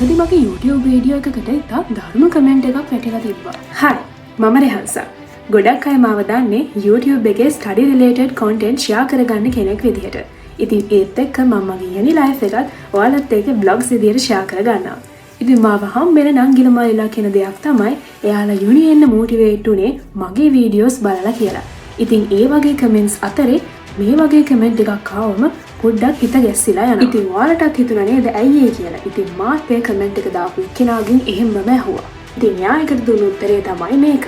ළඟදි මගේ YouTube video එකකට ඉතා දරුණු කමෙන්ට් එකක් වැටිලා තිබ්බා. Hi, මම රෙහන්සා. ගොඩක් අය මාව දන්නේ YouTube එකේ study related content share කරගන්න කෙනෙක් විදිහට. ඉතින් ඒත් එක්ක මම මගේ යනි life එකත් ඔයාලත් එක්ක vlogs විදිහට share කරගන්නවා. ඉතින් මාව හම්බෙන නංගිලමාලිලා කියන දෙයක් තමයි එයාලා යුනි එන්න motivate උනේ මගේ videos බලලා කියලා. ඉතින් ඒ වගේ comments අතරේ මේ වගේ comment එකක් ආවම පොඩ්ඩක් හිත ගැස්සිලා යනවා. ඉතින් ඔයාලටත් හිතුණා නේද ඇයි ඒ කියලා. ඉතින් මාත් ඒ comment එක දාපු කෙනාගෙන් එහෙම්ම ඇහුවා. ඉතින් එයා ඒකට දුන්නු උත්තරේ තමයි මේක.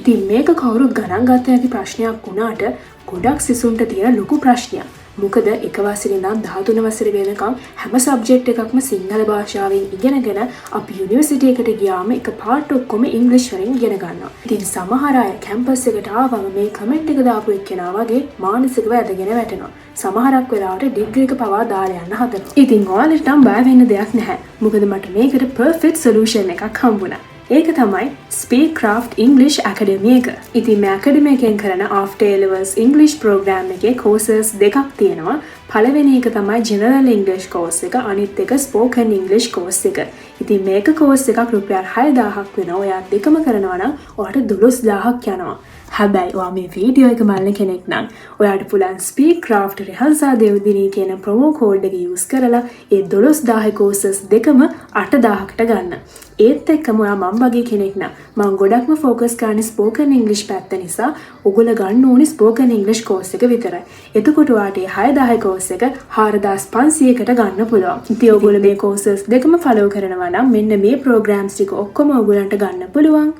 ඉතින් මේක කවුරුත් ගණන් ගත හැකි ප්‍රශ්නයක් වුණාට ගොඩක් සිසුන්ට තියෙන ලොකු ප්‍රශ්නයක්. මොකද එක වසරේ ඉඳන් 13 වසරේ වෙනකම් හැම සබ්ජෙක්ට් එකක්ම සිංහල භාෂාවෙන් ඉගෙනගෙන අපි යුනිවර්සිටි එකට ගියාම එක පාර්ට් ඔක්කොම ඉංග්‍රීසි වලින් ඉගෙන ගන්නවා. ඉතින් සමහර අය කැම්පස් එකට ආවම මේ කමෙන්ට් එක දාපු එක්කෙනා වගේ මානසිකව ඇදගෙන වැටෙනවා. සමහරක් වෙලාවට ඩිග්‍රී එක පවා දාලා යන්න හදනවා. ඉතින් ඔයාලට නම් බය වෙන්න දෙයක් නැහැ. මොකද මට මේකට perfect solution එකක් හම්බුණා. ඒක තමයි Speakcraft English Academy එක. ඉතින් මේ academy එකෙන් කරන after A levels English program එකේ courses දෙකක් තියෙනවා. පළවෙනි එක තමයි General English course එක, අනිත් එක Spoken English course එක. ඉතින් මේක course එකක් රුපියල් 6000ක් වෙනවා. ඔයා දෙකම කරනවා නම් ඔයාට 12000ක් යනවා. හැබැයි ඔයා මේ වීඩියෝ එක බලන කෙනෙක් නම් ඔයාට පුළුවන් Speakcraft රෙහන්සා දෙව්දිනී කියන ප්‍රොමෝ කෝඩ් එක යූස් කරලා ඒ 12000 courses දෙකම 8000කට ගන්න. ඒත් එක්කම ඔයා මම වගේ කෙනෙක් නම් මම ගොඩක්ම ફોකස් කරන්නේ Spoken English පැත්ත නිසා ඔයගොල්ලෝ ගන්න ඕනේ Spoken English course එක විතරයි. එතකොට ඔයාට 6000 course එක 4500කට ගන්න පුළුවන්. ඉතින් ඔයගොල්ලෝ මේ courses දෙකම follow කරනවා නම් මෙන්න මේ programs ටික ඔක්කොම ඔයගොල්ලන්ට ගන්න පුළුවන්.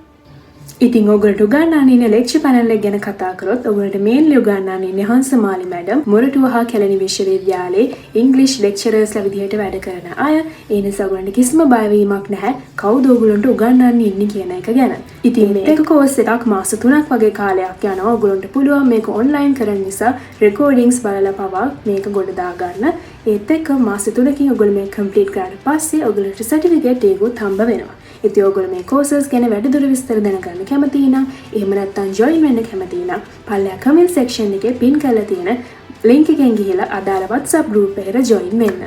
ඉතින් ඔයගොල්ලන්ට උගන්වන්න ඉන්න ලෙක්චර් පැනල් එක ගැන කතා කරොත් ඔයගොල්ලන්ට මේන්ලි උගන්වන්න ඉන්නේ හංසමාලි මැඩම් මොරටුව හා කැලණි විශ්වවිද්‍යාලයේ ඉංග්‍රීසි ලෙක්චරර්ස්ලා විදිහට වැඩ කරන අය. ඒ නිසා ඔයගොල්ලන්ට කිසිම බයවීමක් නැහැ කවුද ඔයගොල්ලන්ට උගන්වන්න ඉන්නේ කියන එක ගැන. ඉතින් මේක කෝස් එකක් මාස 3ක් වගේ කාලයක් යනවා. ඔයගොල්ලන්ට පුළුවන් මේක ඔන්ලයින් කරන්න නිසා රෙකෝඩින්ග්ස් බලලා පවා මේක ගොඩ දා ගන්න. ඒත් එක්ක මාස 3කින් ඔයගොල්ලෝ මේක කම්ප්ලීට් කරාට පස්සේ ඔයගොල්ලන්ට සර්ටිෆිකේට් එකකුත් හම්බ වෙනවා. ඉතින් ඔයගොල්ලෝ මේ courses ගැන වැඩිදුර විස්තර දැනගන්න කැමති නම් එහෙම නැත්නම් join වෙන්න කැමති නම් පල්ලෙහා comment section එකේ pin කරලා තියෙන link එකෙන් ගිහලා අදාළ WhatsApp group එකට join වෙන්න.